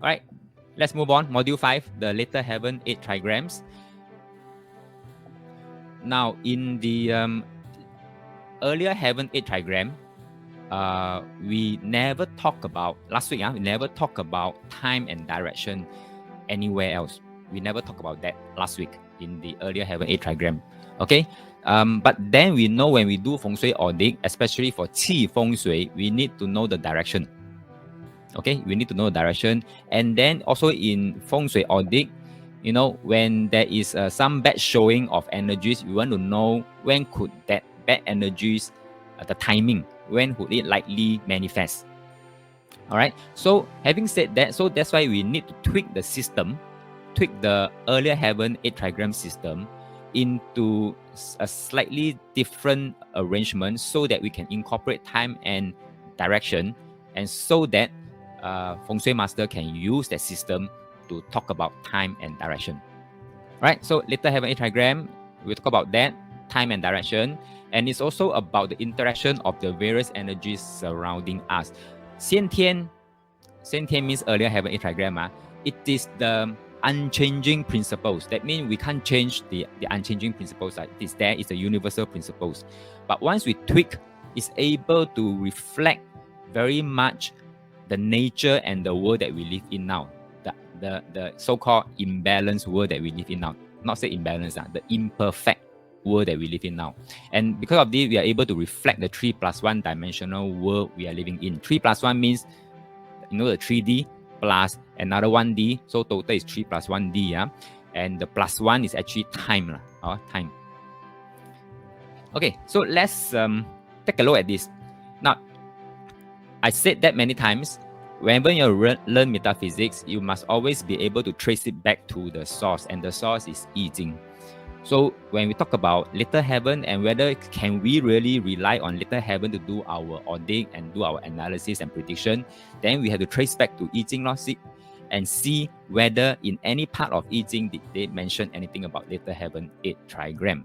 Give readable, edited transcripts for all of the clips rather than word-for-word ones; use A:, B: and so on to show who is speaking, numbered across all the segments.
A: All right, let's move on. Module 5, the later heaven 8 trigrams. Now, in the earlier heaven 8 trigram, we never talk about, last week, we never talk about time and direction anywhere else. We never talk about that last week in the earlier heaven 8 trigram. Okay, but then we know when we do feng shui audit, especially for qi feng shui, we need to know the direction. Okay, we need to know the direction. And then also in feng shui audit, you know, when there is some bad showing of energies, we want to know when could that bad energies, the timing, when would it likely manifest. All right, so having said that, so that's why we need to tweak the system, tweak the earlier heaven 8 trigram system into a slightly different arrangement so that we can incorporate time and direction, and so that feng shui master can use that system to talk about time and direction. Right, so later heaven 8 trigram, we'll talk about that, time and direction, and it's also about the interaction of the various energies surrounding us. 先天means earlier heaven 8 trigram. It is the unchanging principles. That means we can't change the unchanging principles. It is there, it's the universal principles. But once we tweak, it's able to reflect very much the nature and the world that we live in now. The so-called imbalanced world that we live in now. Not say imbalance, the imperfect world that we live in now. And because of this, we are able to reflect the 3+1 dimensional world we are living in. 3+1 means, you know, the 3D plus another 1D. So total is 3+1D. And the +1 is actually time. Time. Okay, so let's take a look at this. Now, I said that many times. Whenever you learn metaphysics, you must always be able to trace it back to the source, and the source is I Ching. So when we talk about little heaven and whether can we really rely on little heaven to do our audit and do our analysis and prediction, then we have to trace back to I Ching and see whether in any part of I Ching did they mention anything about little heaven 8 trigram.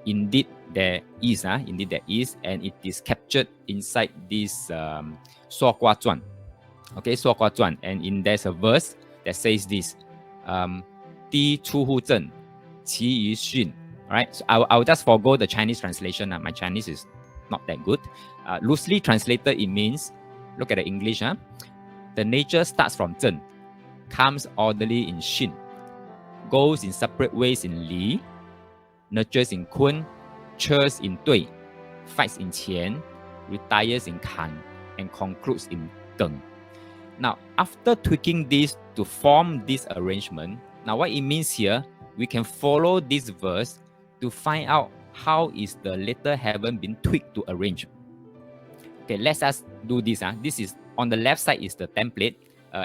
A: Indeed there is, and it is captured inside this Suo Gua Zhuan. Okay, Suo Gua Zhuan, and there's a verse that says this, 第出户证 其余训. Alright, so I'll just forgo the Chinese translation. My Chinese is not that good. Loosely translated, it means, look at the English. The nature starts from zhen, comes orderly in xin, goes in separate ways in li, nurtures in kun, churs in dui, fights in qian, retires in kan, and concludes in geng. Now, after tweaking this to form this arrangement, now what it means here, we can follow this verse to find out how is the little heaven been tweaked to arrange. Okay, let's us do this. This is on the left side is the template,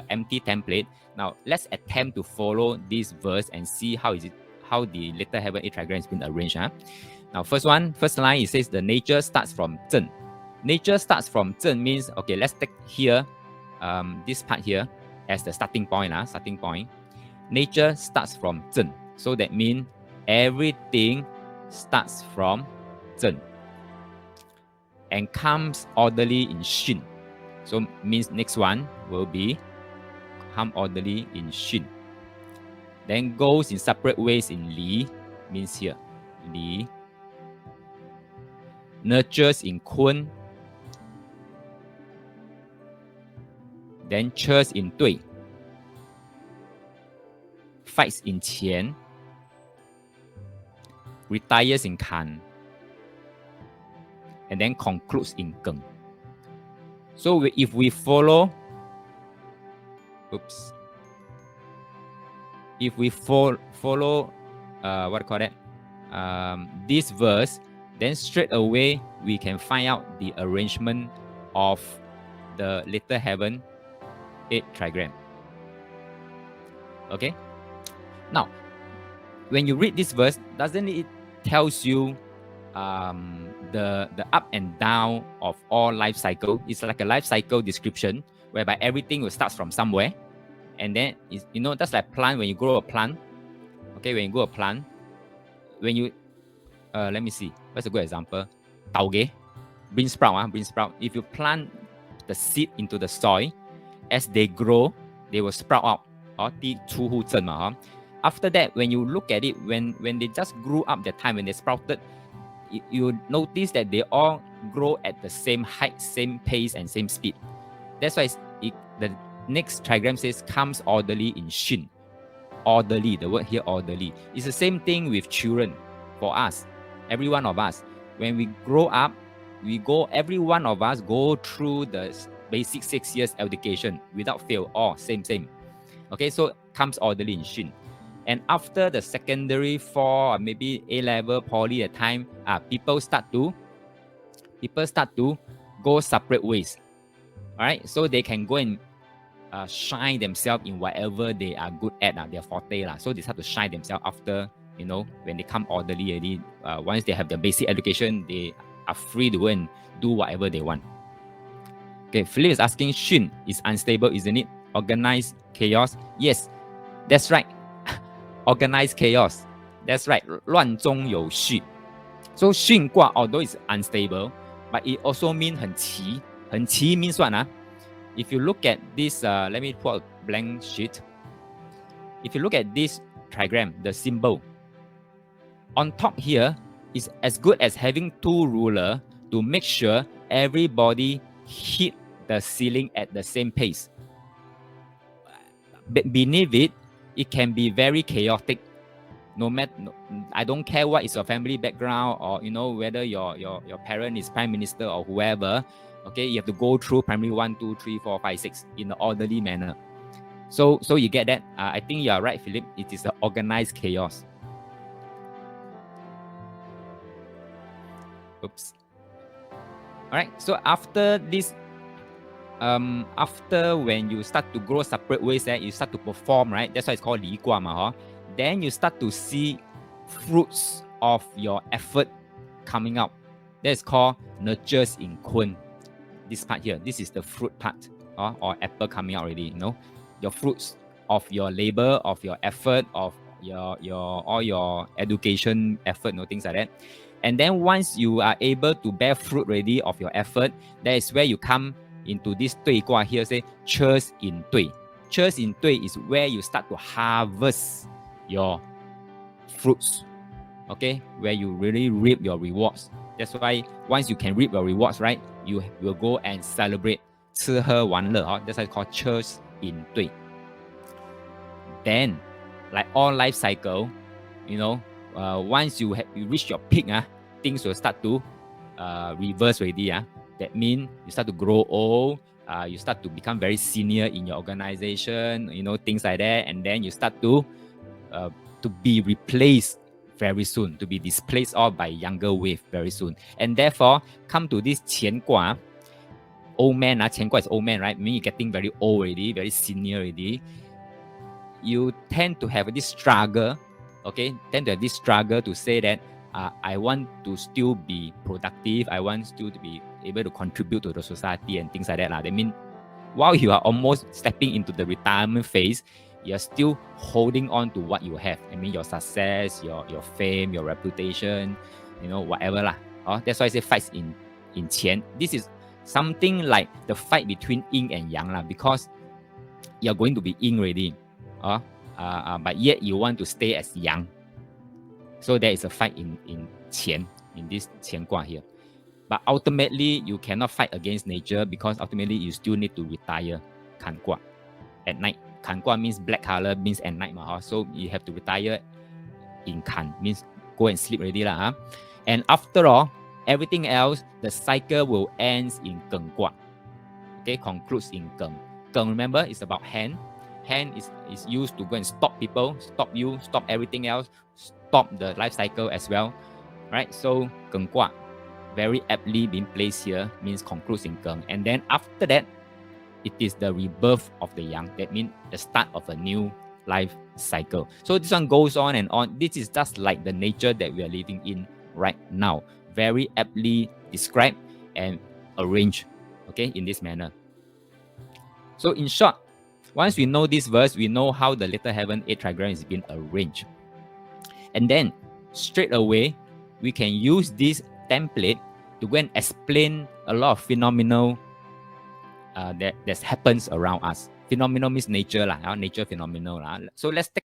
A: empty template. Now let's attempt to follow this verse and see how the little heaven 8 trigram has been arranged. Now first line, it says the nature starts from zhen. Nature starts from zhen means, okay, let's take here this part here as the starting point. Nature starts from zhen. So that means everything starts from zhen and comes orderly in xin. So means next one will be come orderly in xin. Then goes in separate ways in li, means here, li. Nurtures in kun. Then churs in dui. Fights in qian. Retires in kan. And then concludes in geng. So if we follow, if we follow this verse, then straight away we can find out the arrangement of the little heaven 8 trigram. Okay. Now, when you read this verse, doesn't it tells you the up and down of all life cycle? It's like a life cycle description whereby everything will start from somewhere, and then it's, you know, that's like plant. When you grow a plant, okay, when you grow a plant, when you let me see, what's a good example? Tauge, bean sprout. If you plant the seed into the soil, as they grow, they will sprout out. 第出户症嘛 After that, when you look at it, when they just grew up that time, when they sprouted, you notice that they all grow at the same height, same pace, and same speed. That's why the next trigram says comes orderly in Shin. Orderly, the word here orderly. It's the same thing with children for us, every one of us. When we grow up, every one of us go through the basic 6 years education without fail, all same. Okay, so comes orderly in Shin. And after the secondary 4 or maybe A-level, poly at time, people start to go separate ways. All right, so they can go and shine themselves in whatever they are good at, their forte. So they start to shine themselves after, when they come orderly already. Once they have the basic education, they are free to go and do whatever they want. Okay, Philip is asking, Shin is unstable, isn't it? Organized chaos. Yes, that's right. Organized chaos. That's right. 乱中有序. So 巽卦, although it's unstable, but it also means 很奇. 很奇 means what? If you look at this, let me put a blank sheet. If you look at this trigram, the symbol, on top here is as good as having 2 rulers to make sure everybody hit the ceiling at the same pace. Beneath it, it can be very chaotic. No matter, I don't care what is your family background, or whether your parent is prime minister or whoever. Okay, you have to go through primary 1, 2, 3, 4, 5, 6 in an orderly manner. So you get that? I think you are right, Philip. It is an organized chaos. Oops. All right. So after this, after when you start to grow separate ways, you start to perform, right? That's why it's called 离卦嘛, Then you start to see fruits of your effort coming out. That's called nurtures in kun. This part here, this is the fruit part, or apple coming out already. Your fruits of your labor, of your effort, of all your education effort, things like that. And then once you are able to bear fruit already of your effort, that is where you come into this 对卦 here, say 车引对. 车引对 is where you start to harvest your fruits, okay, where you really reap your rewards. That's why once you can reap your rewards, right, you will go and celebrate 吃喝玩乐, that's why it's called 车引对. Then, like all life cycle, once you reach your peak, things will start to reverse already. That means you start to grow old, you start to become very senior in your organization, things like that, and then you start to be replaced very soon, to be displaced all by younger wave very soon. And therefore, come to this 乾卦, old man, 乾卦is old man, right? Meaning you're getting very old already, very senior already. You tend to have this struggle, okay? To say that I want to still be productive, I want still to be able to contribute to the society and things like that. That means while you are almost stepping into the retirement phase, you're still holding on to what you have. I mean, your success, your fame, your reputation, whatever. That's why I say fights in Qian. This is something like the fight between yin and yang, because you're going to be yin already. But yet you want to stay as yang. So there is a fight in Qian, in this Qian Gua here. But ultimately, you cannot fight against nature, because ultimately you still need to retire Kan Gua at night. Kan Gua means black color, means at night. So you have to retire in Kan, means go and sleep already. And after all, everything else, the cycle will end in Geng Gua. Okay, concludes in Geng. Geng, remember, is about hand. Hand is used to go and stop people, stop you, stop everything else, stop the life cycle as well. Right? So Geng Gua, very aptly being placed here, means concludes in Geng. And then after that, it is the rebirth of the yang. That means the start of a new life cycle. So this one goes on and on. This is just like the nature that we are living in right now. Very aptly described and arranged, okay, in this manner. So in short, once we know this verse, we know how the little heaven 8 trigram is being arranged. And then straight away, we can use this template to go and explain a lot of phenomenal that happens around us. phenomenal means nature lah, nature phenomenal lah. So let's take